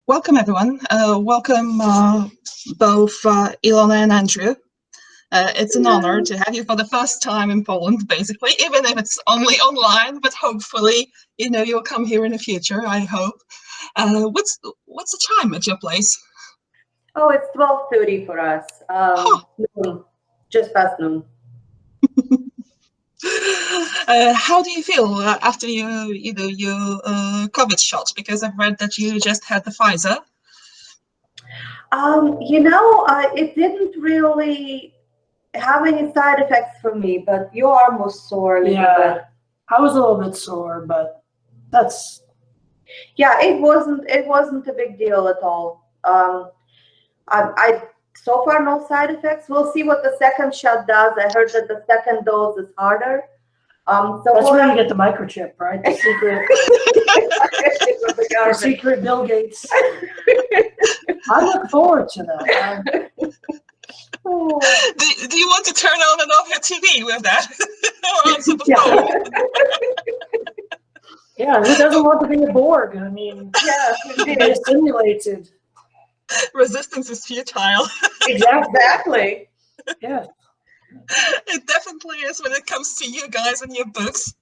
Welcome, everyone. Welcome both Ilona and Andrew. It's an honor to have you for the first time in Poland, basically, even if it's only online, but hopefully, you know, you'll come here in the future, I hope. What's the time at your place? Oh, it's 12:30 for us. Noon, just past noon. How do you feel after your COVID shot? Because I've read that you just had the Pfizer. It didn't really have any side effects for me, but your arm was sore a little bit. I was a little bit sore, but that's... Yeah, it wasn't a big deal at all. I so far no side effects. We'll see what the second shot does. I heard that the second dose is harder. That's where you get the microchip, right? The secret, the secret Bill Gates. I look forward to that. Do you want to turn on and off your TV with that? Or answer the phone? Yeah, who doesn't want to be a Borg? I mean, be stimulated. Resistance is futile. Exactly. Yeah. It definitely is when it comes to you guys and your books.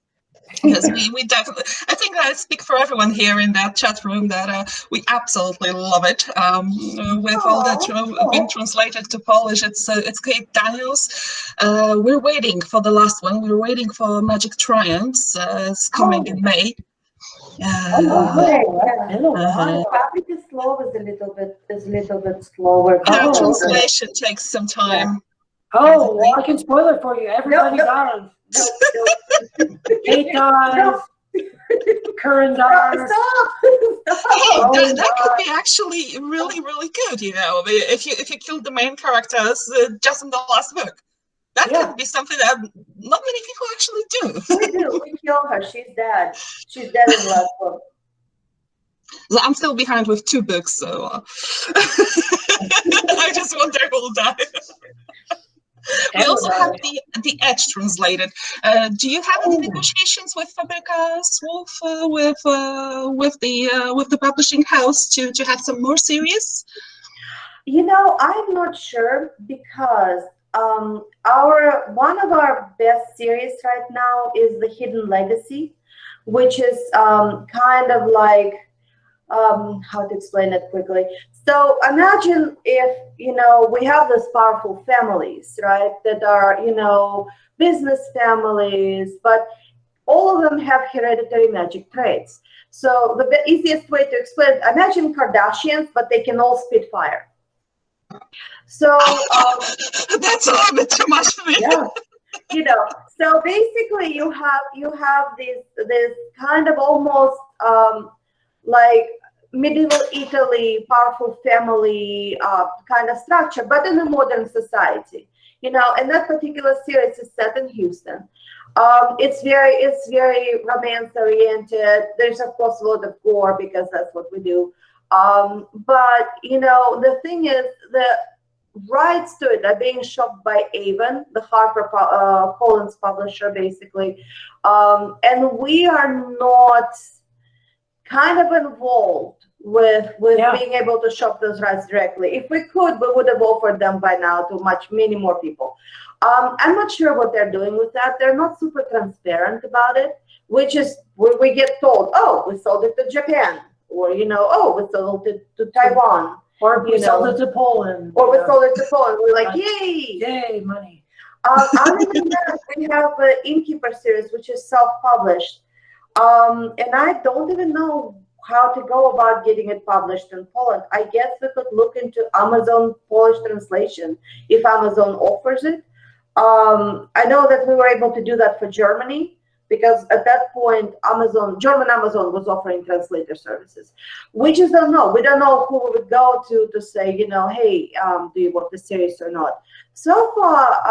Yes, we definitely, I think I speak for everyone here in that chat room that we absolutely love it. With all that being translated to Polish, it's Kate Daniels. We're waiting for the last one. We're waiting for Magic Triumphs. It's coming in May. Public slow is a little bit slower. Translation takes some time. Oh, well, I can spoil it for you. Everybody got it. Kate dies. Current dies. Hey, that could be actually really, really good. You know, if you killed the main characters just in the last book, that could be something that not many people actually do. We do. We kill her. She's dead. She's dead in the last book. So I'm still behind with 2 books, so I just want their whole die. We also have the Edge translated. Do you have any negotiations with Fabryka Słów, with the publishing house to have some more series? You know, I'm not sure because one of our best series right now is The Hidden Legacy, which is kind of like how to explain it quickly. So imagine if, you know, we have these powerful families, right, that are, you know, business families, but all of them have hereditary magic traits. So the easiest way to explain it, imagine Kardashians, but they can all spit fire. So that's a little bit too much for me. Yeah. You know, so basically you have this kind of almost like medieval Italy, powerful family kind of structure, but in a modern society, you know. And that particular series is set in Houston. It's very romance oriented. There's of course a lot of gore because that's what we do. But you know, the thing is, the rights to it are being shopped by Avon, the HarperCollins publisher, basically, and we are not kind of involved with being able to shop those rights directly. If we could, we would have offered them by now to many more people. I'm not sure what they're doing with that. They're not super transparent about it, which is where we get told, oh, we sold it to Japan, or, you know, oh, we sold it to Taiwan, or we sold it to Poland, or we sold it to Poland. We're like, yay, yay, money. Other than that, we have an Innkeeper series, which is self-published. And I don't even know how to go about getting it published in Poland. I guess we could look into Amazon Polish translation if Amazon offers it. I know that we were able to do that for Germany because at that point, German Amazon was offering translator services. We just don't know. We don't know who we would go to say, you know, hey, do you want the series or not? So far,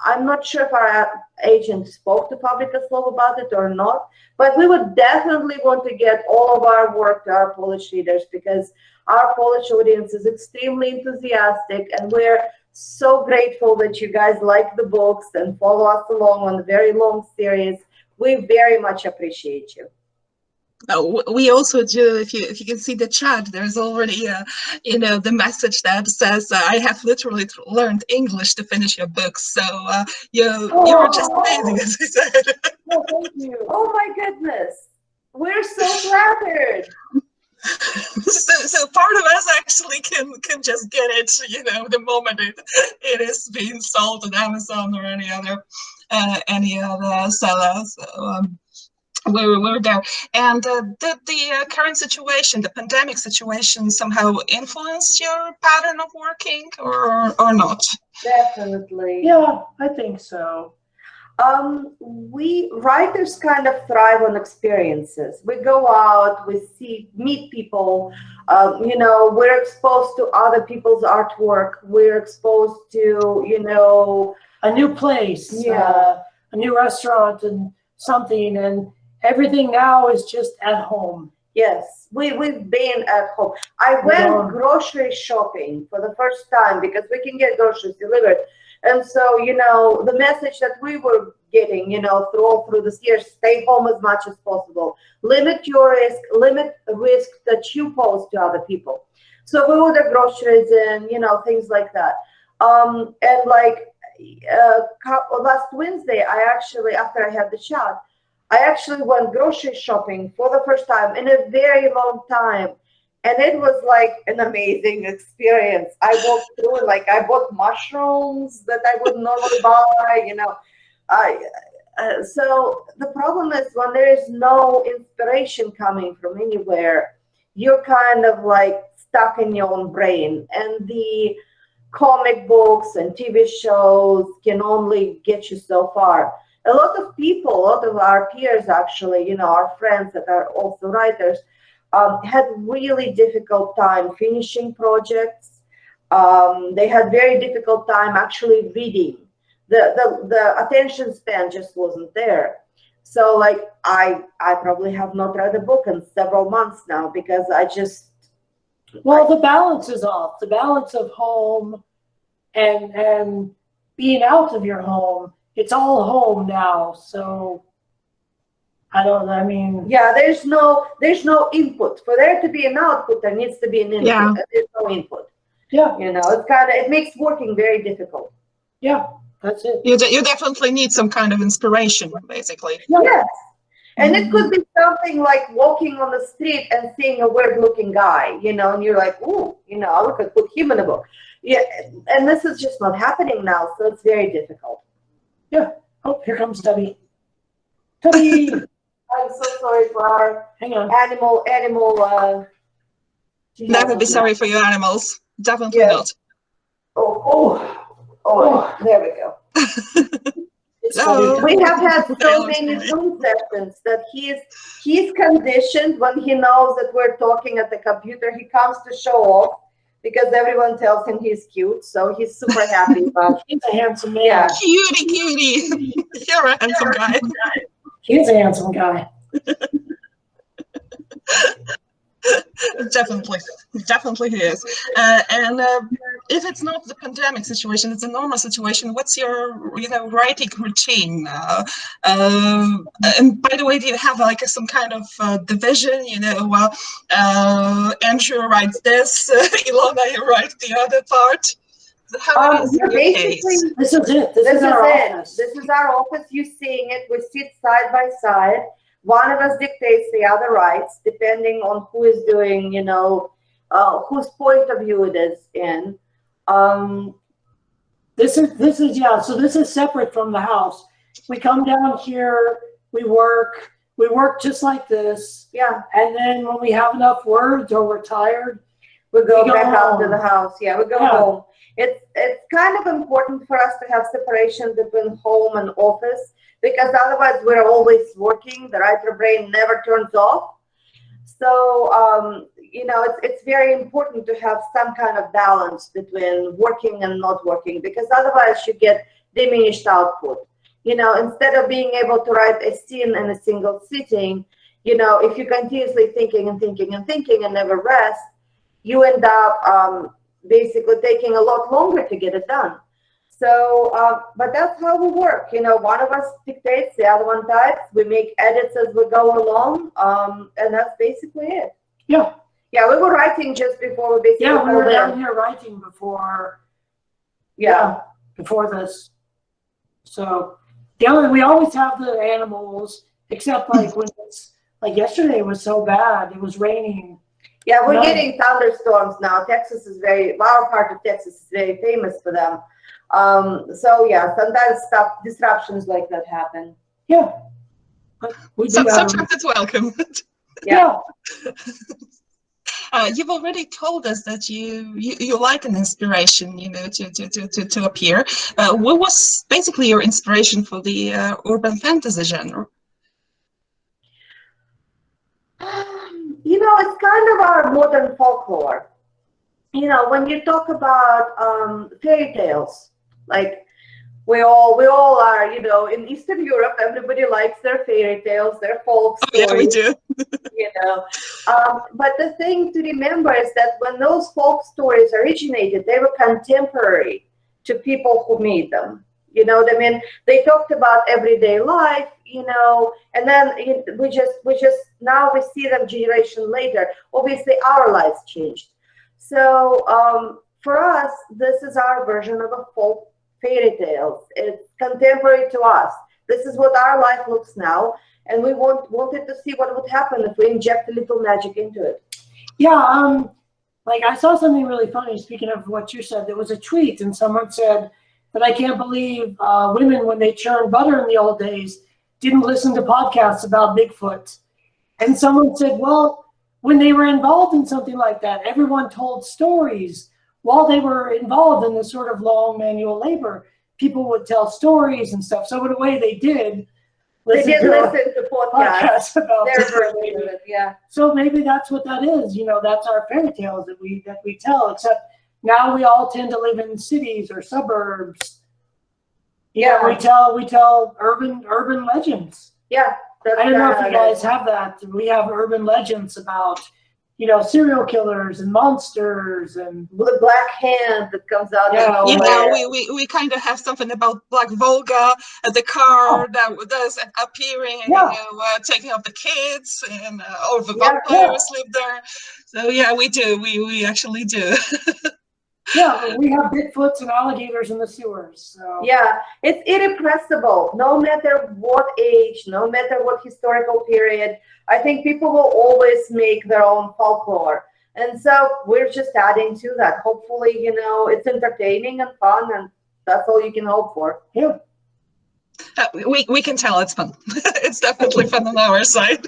I'm not sure if our agent spoke to Fabryka Słów about it or not, but we would definitely want to get all of our work to our Polish readers because our Polish audience is extremely enthusiastic, and we're so grateful that you guys like the books and follow us along on the very long series. We very much appreciate you. We also do, if you can see the chat, there's already the message that says I have literally learned English to finish your books. So you're just amazing, as we said. Oh, thank you. Oh my goodness, we're so flattered. So part of us actually can just get it, the moment it is being sold on Amazon or any other seller. So we're there. And did the current situation, the pandemic situation, somehow influence your pattern of working or not? Definitely. Yeah, I think so. We writers kind of thrive on experiences. We go out, we meet people, we're exposed to other people's artwork. We're exposed to, a new place, yeah, a new restaurant and something, and everything now is just at home. Yes, we've been at home. I went grocery shopping for the first time because we can get groceries delivered. And so, the message that we were getting, through this year, stay home as much as possible. Limit your risk, limit the risk that you pose to other people. So we order groceries and, things like that. And like last Wednesday, after I had the shot, I actually went grocery shopping for the first time in a very long time. And it was like an amazing experience. I walked through and I bought mushrooms that I would normally buy, so the problem is when there is no inspiration coming from anywhere, you're kind of stuck in your own brain. And the comic books and TV shows can only get you so far. A lot of people, a lot of our peers actually, our friends that are also writers, had really difficult time finishing projects. They had very difficult time actually reading. The attention span just wasn't there. So I probably have not read a book in several months now because the balance is off. The balance of home and being out of your home. It's all home now, so yeah, there's no input. For there to be an output, there needs to be an input. Yeah. There's no input. Yeah. It makes working very difficult. Yeah, that's it. You definitely need some kind of inspiration, basically. Yeah. Yes. And it could be something like walking on the street and seeing a weird-looking guy, and you're like, ooh, I could put him in a book. Yeah, and this is just not happening now, so it's very difficult. Yeah. Oh, here comes Tubby. Tubby! I'm so sorry for our animal. Never be sorry for your animals. Definitely not. Oh, there we go. We have had so many Zoom sessions that he's conditioned when he knows that we're talking at the computer. He comes to show off because everyone tells him he's cute, so he's super happy about it. He's a handsome man. Yeah. Cutie. You're a handsome guy. He's a handsome guy. Definitely he is. And if it's not the pandemic situation, it's a normal situation. What's your writing routine? And by the way, do you have some kind of division? Andrew writes this, Ilona, you write the other part. How is your case? This is it. This is our office. This is our office. You're seeing it. We sit side by side. One of us dictates, the other writes, depending on who is doing, whose point of view it is in. This is separate from the house. We come down here, we work just like this. Yeah. And then when we have enough words or we're tired, we go back out to the house. Yeah, we go home. It's kind of important for us to have separation between home and office, because otherwise we're always working. The writer brain never turns off. So, it's very important to have some kind of balance between working and not working, because otherwise you get diminished output. Instead of being able to write a scene in a single sitting, if you're continuously thinking and thinking and thinking and never rest, you end up basically taking a lot longer to get it done. So, but that's how we work. You know, one of us dictates, the other one types. We make edits as we go along, and that's basically it. Yeah. Yeah, we were writing just before we basically. Yeah, we were down here writing before. Yeah. Before this. So we always have the animals, except like when it's like yesterday was so bad. It was raining. Yeah, we're getting thunderstorms now. Texas is our part of Texas is very famous for them. So yeah, sometimes disruptions like that happen. Yeah. Sometimes it's welcome. Yeah. You've already told us that you like an inspiration, you know, to appear. What was basically your inspiration for the urban fantasy genre? You know, it's kind of our modern folklore. You know, when you talk about fairy tales, like we all are, you know, in Eastern Europe, everybody likes their fairy tales, their folk stories. Oh, yeah, we do. You know, but the thing to remember is that when those folk stories originated, they were contemporary to people who made them. You know what I mean? They talked about everyday life, you know, and then we just now we see them generation later. Obviously, our lives changed. So for us, this is our version of a folk fairy tale. It's contemporary to us. This is what our life looks now, and we wanted to see what would happen if we inject a little magic into it. Yeah, like I saw something really funny. Speaking of what you said, there was a tweet, and someone said that I can't believe women, when they churned butter in the old days, didn't listen to podcasts about Bigfoot. And someone said, well, when they were involved in something like that, everyone told stories while they were involved in this sort of long manual labor. People would tell stories and stuff. So in a way, they did listen to podcasts about their version of it. Yeah. So maybe that's what that is. You know, that's our fairy tales that we tell. Except now we all tend to live in cities or suburbs. Yeah, we tell urban legends. Yeah. I don't know if you guys have that. We have urban legends about, you know, serial killers and monsters and the black hand that comes out. Yeah, we kind of have something about Black Volga, the car that was appearing, and, you know, taking up the kids, and all the vampires live there. So yeah, we do. We actually do. Yeah, we have Bigfoots and alligators in the sewers. So. Yeah, it's irrepressible, no matter what age, no matter what historical period. I think people will always make their own folklore. And so we're just adding to that. Hopefully, you know, it's entertaining and fun, and that's all you can hope for. Yeah. We can tell it's fun. It's definitely fun on our side.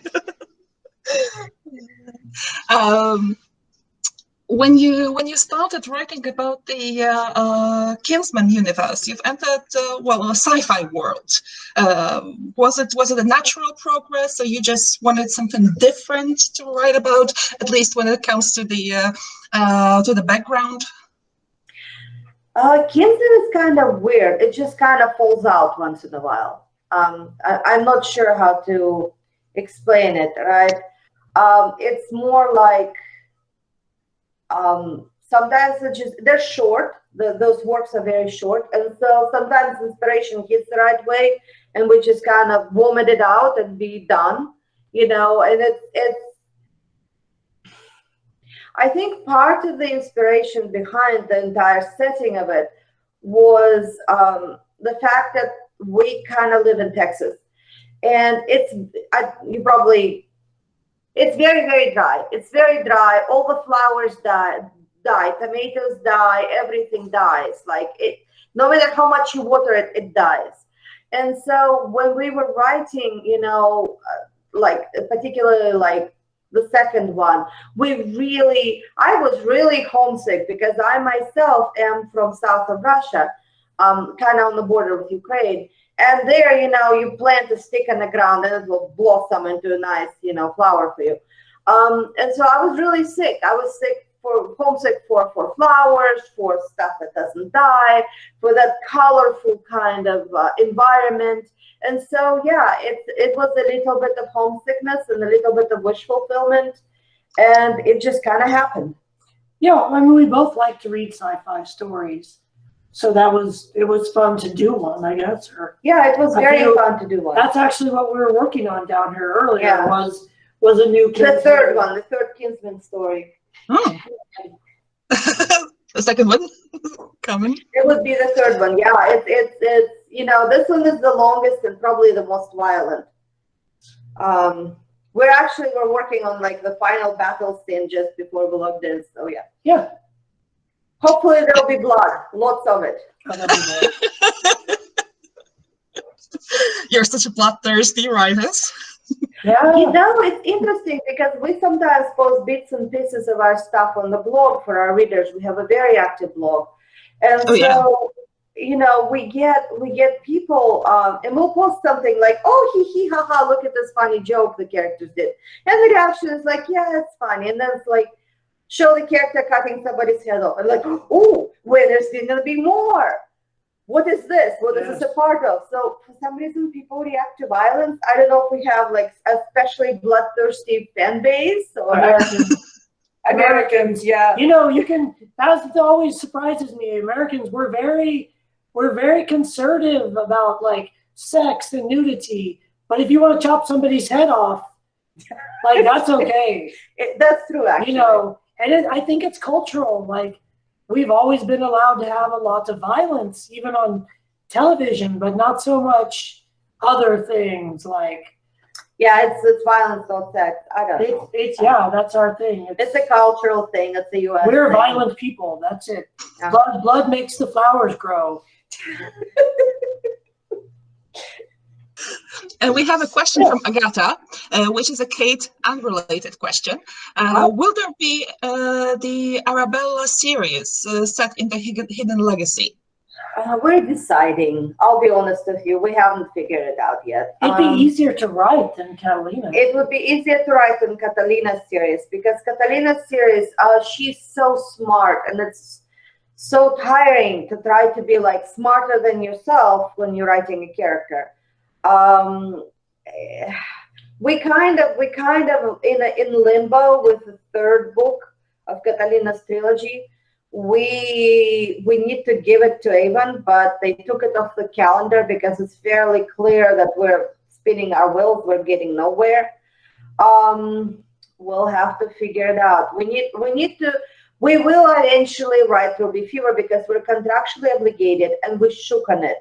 When you started writing about the Kinsman universe, you've entered a sci-fi world. Was it a natural progress, or you just wanted something different to write about, at least when it comes to the background? Kinsman is kind of weird. It just kind of falls out once in a while. I'm not sure how to explain it. Right? It's more like. Sometimes they're short. Those works are very short, and so sometimes inspiration hits the right way, and we just kind of vomit it out and be done, you know. And it's. I think part of the inspiration behind the entire setting of it was the fact that we kind of live in Texas, and it's very, very dry. It's very dry. All the flowers die. Tomatoes die. Everything dies. Like it, no matter how much you water it, it dies. And so when we were writing, you know, like particularly like the second one, I was really homesick because I myself am from south of Russia, kind of on the border with Ukraine. And there, you know, you plant a stick in the ground and it will blossom into a nice, you know, flower for you. And so I was really sick. I was homesick for flowers, for stuff that doesn't die, for that colorful kind of environment. And so, yeah, it was a little bit of homesickness and a little bit of wish fulfillment. And it just kind of happened. Yeah, I mean, we both like to read sci-fi stories. So it was fun to do one, I guess. Or yeah, it was very fun to do one. That's actually what we were working on down here earlier. Yeah. Was a new the third one, the third Kinsman story. Oh. The second one coming. It would be the third one. Yeah, it's you know, this one is the longest and probably the most violent. We're working on like the final battle scene just before we logged in. So yeah. Yeah. Hopefully there'll be blood, lots of it. You're such a bloodthirsty writer. Yeah. You know, it's interesting because we sometimes post bits and pieces of our stuff on the blog for our readers. We have a very active blog, and you know, we get people, and we'll post something like, "Oh, hee hee ha ha! Look at this funny joke the characters did," and the reaction is like, "Yeah, it's funny," and then it's like, show the character cutting somebody's head off, and like, "Oh, wait, there's gonna be more. What is this? What is this a part of?" So for some reason, people react to violence. I don't know if we have like especially bloodthirsty fan base or Americans. Yeah. You know, that always surprises me. Americans, we're very conservative about like sex and nudity. But if you want to chop somebody's head off, like that's okay. That's true, actually. You know, and I think it's cultural. Like, we've always been allowed to have a lot of violence, even on television, but not so much other things like. Yeah, it's violence, not sex. I don't know. Yeah, that's our thing. It's a cultural thing. It's a U.S. We're thing. violent people. That's it. Yeah. Blood makes the flowers grow. And we have a question from Agatha, which is a Kate unrelated question. Will there be the Arabella series set in the Hidden Legacy? We're deciding. I'll be honest with you. We haven't figured it out yet. It'd be easier to write than Catalina. It would be easier to write than Catalina's series because Catalina's series, she's so smart and it's so tiring to try to be like smarter than yourself when you're writing a character. We kind of in limbo with the third book of Catalina's trilogy. We need to give it to Avon, but they took it off the calendar because it's fairly clear that we're spinning our wheels, we're getting nowhere. We'll have to figure it out. We will eventually write Ruby Fever because we're contractually obligated and we shook on it.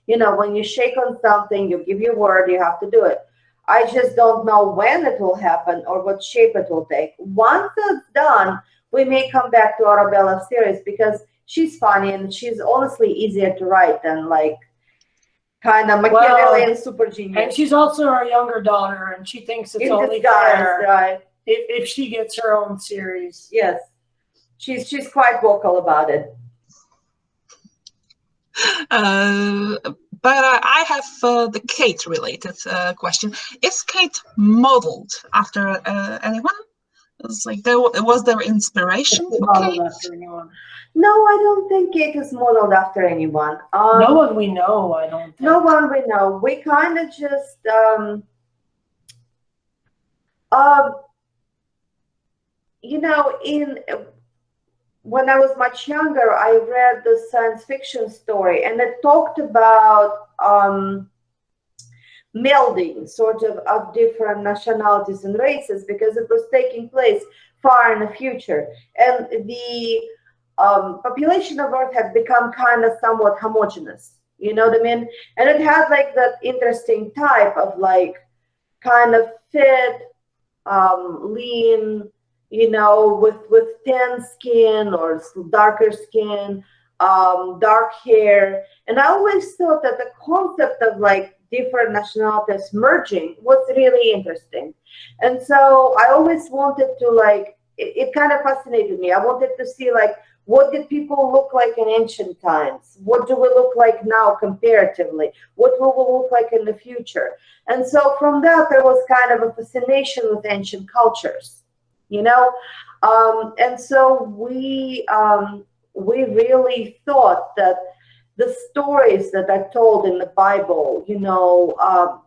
You know, when you shake on something, you give your word, you have to do it. I just don't know when it will happen or what shape it will take. Once it's done, we may come back to Arabella's series because she's funny and she's honestly easier to write than like kind of Machiavellian super genius. And she's also our younger daughter, and she thinks it's only fair if she gets her own series. Yes, she's quite vocal about it. But I have the Kate-related question. Is Kate modeled after anyone? It's like was there inspiration for Kate? No, I don't think Kate is modeled after anyone. No one we know, I don't think. No one we know. We kind of just you know, when I was much younger, I read the science fiction story, and it talked about melding sort of different nationalities and races because it was taking place far in the future. And the population of Earth had become kind of somewhat homogeneous, you know what I mean? And it had like that interesting type of like kind of fit, lean, you know, with tan skin or darker skin, dark hair. And I always thought that the concept of like different nationalities merging was really interesting. And so I always wanted to like, it kind of fascinated me. I wanted to see like, what did people look like in ancient times? What do we look like now comparatively? What will we look like in the future? And so from that, there was kind of a fascination with ancient cultures, you know? And so we really thought that the stories that are told in the Bible, you know,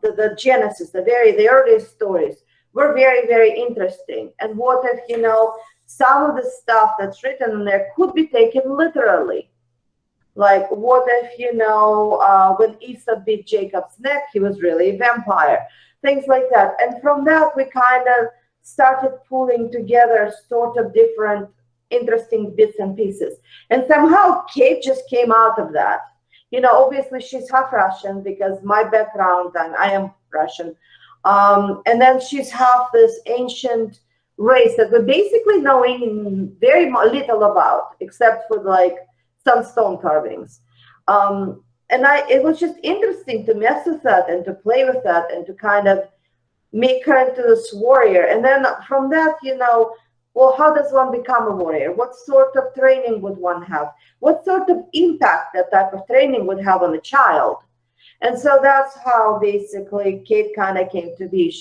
the Genesis, the earliest stories were very, very interesting. And what if, you know, some of the stuff that's written in there could be taken literally. Like, what if, you know, when Esau bit Jacob's neck, he was really a vampire? Things like that. And from that, we kind of started pulling together sort of different interesting bits and pieces. And somehow Kate just came out of that. You know, obviously she's half Russian because my background, and I am Russian. And then she's half this ancient race that we basically knowing very little about, except for like some stone carvings. And it was just interesting to mess with that and to play with that and to kind of make her into this warrior. And then from that, you know, well, how does one become a warrior? What sort of training would one have? What sort of impact that type of training would have on a child? And so that's how basically Kate kind of came to be.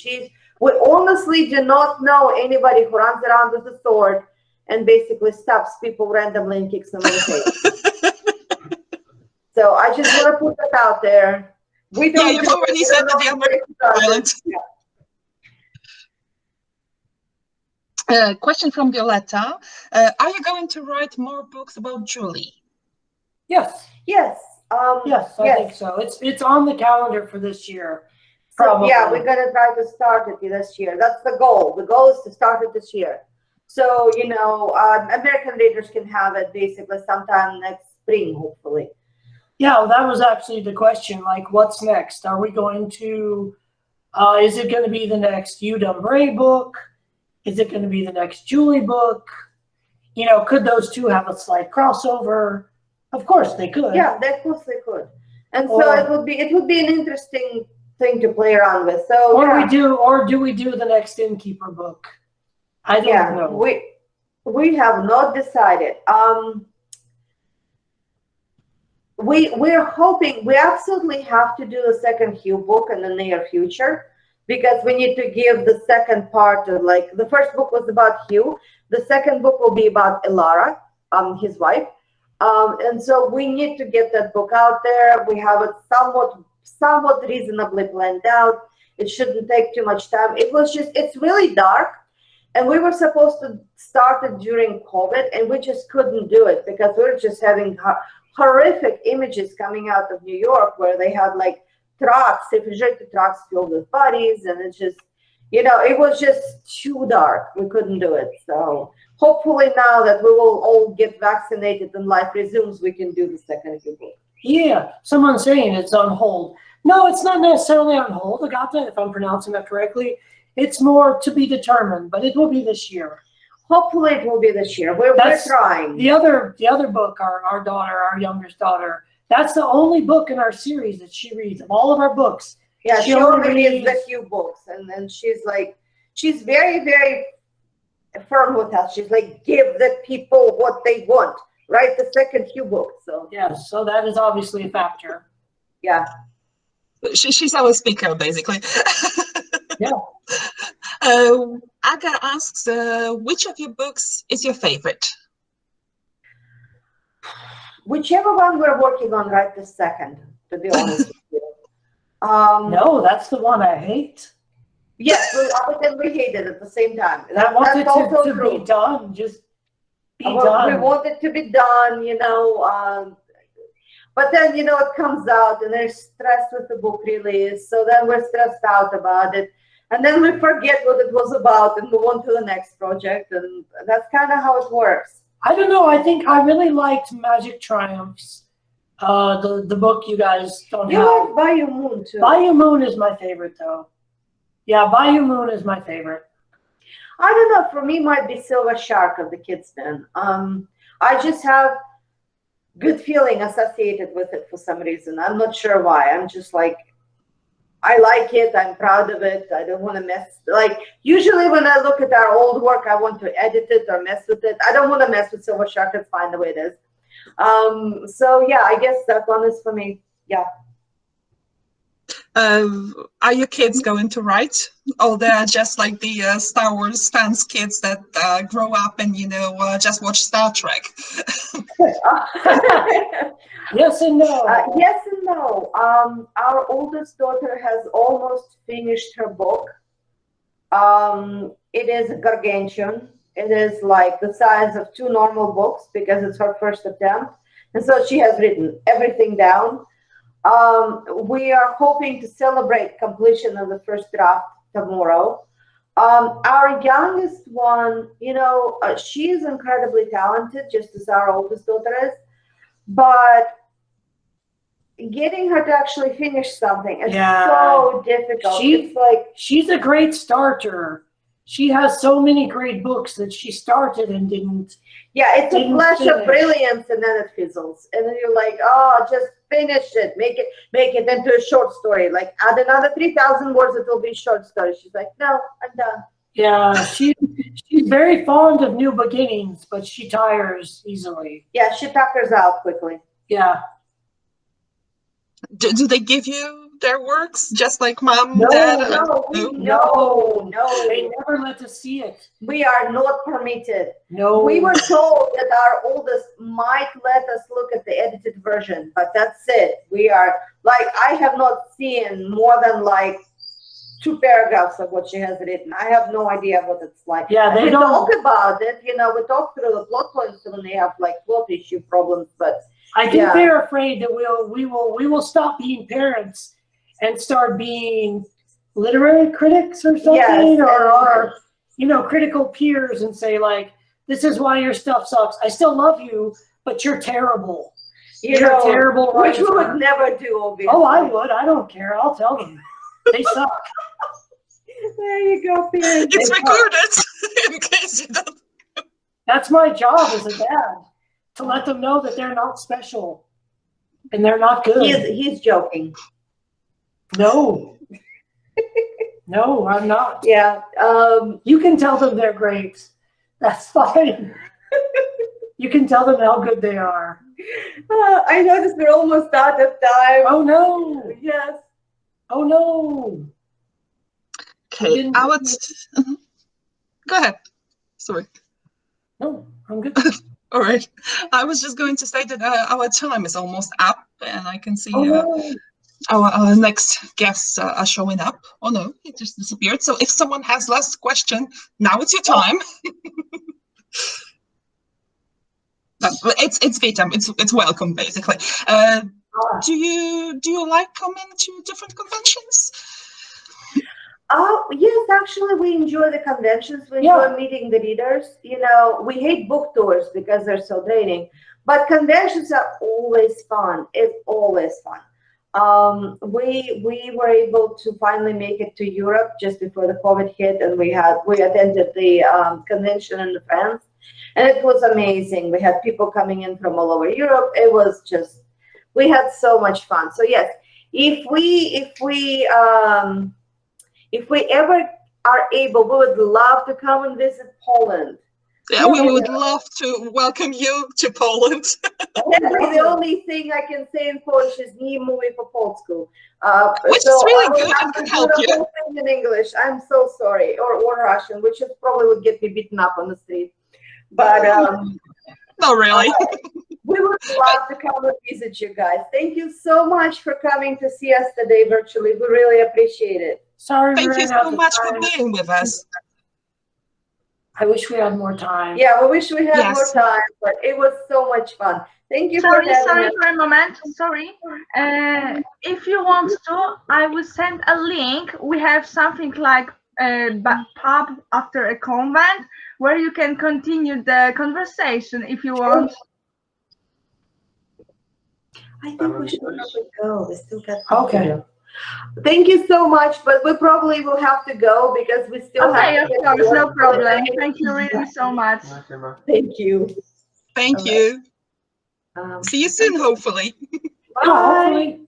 We honestly do not know anybody who runs around with a sword and basically stabs people randomly and kicks them in the face. So I just want to put that out there. We don't. Yeah, you've already said that the American violence. Question from Violetta. Are you going to write more books about Julie? Yes. Yes. Yes, I think so. It's on the calendar for this year. Probably. So, yeah, we're going to try to start it this year. That's the goal. The goal is to start it this year. So, you know, American readers can have it basically sometime next spring, hopefully. Yeah, well, that was actually the question. Like, what's next? Are we going to, is it going to be the next Udom Bray book? Is it going to be the next Julie book? You know, could those two have a slight crossover? Of course they could. Yeah, of course they could. And so it would be an interesting thing to play around with. So do we do the next Innkeeper book? I don't know. We have not decided. We're hoping we absolutely have to do the second Hugh book in the near future, because we need to give the second part of, like, the first book was about Hugh. The second book will be about Ilara, his wife. And so we need to get that book out there. We have it somewhat reasonably planned out. It shouldn't take too much time. It's really dark. And we were supposed to start it during COVID, and we just couldn't do it because we were just having horrific images coming out of New York where they had like trucks, refrigerated trucks filled with bodies, and it's just, you know, it was just too dark. We couldn't do it. So hopefully now that we will all get vaccinated and life resumes, we can do the second book. Yeah, someone's saying it's on hold. No, it's not necessarily on hold, Agatha, if I'm pronouncing that correctly. It's more to be determined, but it will be this year. Hopefully it will be this year. We're trying. The other book, our daughter, our youngest daughter, that's the only book in our series that she reads. Of all of our books. Yeah, she only reads the few books. And then she's very, very firm with us. She's like, give the people what they want. Write the second few books. So yes, so that is obviously a factor. Yeah. She's our speaker, basically. Yeah. Aga asks, which of your books is your favorite? Whichever one we're working on right this second, to be honest with you. No, that's the one I hate. Yes, we hate it at the same time. I want it to be done. Just be done. We want it to be done, you know. But then, you know, it comes out and there's stress with the book release. So then we're stressed out about it. And then we forget what it was about and move on to the next project. And that's kind of how it works. I don't know. I think I really liked Magic Triumphs, the book you guys don't have. You like Bayou Moon, too. Bayou Moon is my favorite, though. Yeah, Bayou Moon is my favorite. I don't know. For me, it might be Silver Shark of the Kids Den. I just have good feeling associated with it for some reason. I'm not sure why. I'm just like, I like it. I'm proud of it. I don't want to mess. Like, usually when I look at our old work, I want to edit it or mess with it. I don't want to mess with Silver Shark. It's fine the way it is. So, yeah, I guess that one is for me. Yeah. Are your kids going to write? Oh, they're just like the Star Wars fans kids that grow up and, you know, just watch Star Trek. Yes and no. Yes and no. Our oldest daughter has almost finished her book. It is a gargantuan. It is like the size of 2 normal books because it's her first attempt. And so she has written everything down. We are hoping to celebrate completion of the first draft tomorrow. Our youngest one, you know, she is incredibly talented, just as our oldest daughter is, but getting her to actually finish something is so difficult. It's like, she's a great starter. She has so many great books that she started and didn't. Yeah, it's a flash of brilliance, and then it fizzles, and then you're like, oh, just finish it, make it into a short story. Like, add another 3,000 words, it will be a short story. She's like, no, I'm done. Yeah, she's very fond of new beginnings, but she tires easily. Yeah, she tuckers out quickly. Yeah. Do they give you their works just like mom, No, dad? no. They never let us see it. We are not permitted. No. We were told that our oldest might let us look at the edited version, but that's it. We are, like, I have not seen more than like 2 paragraphs of what she has written. I have no idea what it's like. Yeah, we talk about it, you know, we talk through the plot points when they have like plot issue problems, but I think they're afraid that we will stop being parents and start being literary critics or something, or you know, critical peers, and say like, this is why your stuff sucks. I still love you, but you're terrible. You're terrible. Which we would never do, obviously. Oh, I would. I don't care. I'll tell them. They suck. There you go, parents. It's recorded in case you don't. That's my job as a dad, to let them know that they're not special and they're not good. He's joking. No. No, I'm not. Yeah. You can tell them they're great. That's fine. You can tell them how good they are. I noticed we're almost out of time. Oh no. Yes. Oh no. Okay, I would. Go ahead. Sorry. No, I'm good. All right. I was just going to say that our time is almost up, and I can see our next guests are showing up. Oh no, it just disappeared. So if someone has last question, now it's your time. It's Vita. It's welcome, basically. Do you like coming to different conventions? Oh, yes, actually, we enjoy the conventions. We enjoy meeting the readers. You know, we hate book tours because they're so draining, but conventions are always fun. It's always fun. We were able to finally make it to Europe just before the COVID hit, and we attended the convention in France, and it was amazing. We had people coming in from all over Europe. It was just, we had so much fun. So yes, if we ever are able, we would love to come and visit Poland. Yeah, we would love to welcome you to Poland. The only thing I can say in Polish is "nie mówię po polsku," which is really good and can help you. In English, I'm so sorry, or Russian, which is probably would get me beaten up on the street. But not really. We would love to come and visit you guys. Thank you so much for coming to see us today virtually. We really appreciate it. Sorry. Thank you so much for being with us. I wish we had more time. Yeah, we wish we had more time, but it was so much fun. Thank you for having us. Sorry for a moment. Sorry. If you want to, I will send a link. We have something like a pub after a convent where you can continue the conversation if you want. I think we should probably go. We still got okay. Thank you so much, but we probably will have to go because we still have to of course, no problem. Thank you really so much. Thank you. Thank you. See you soon, hopefully. Bye.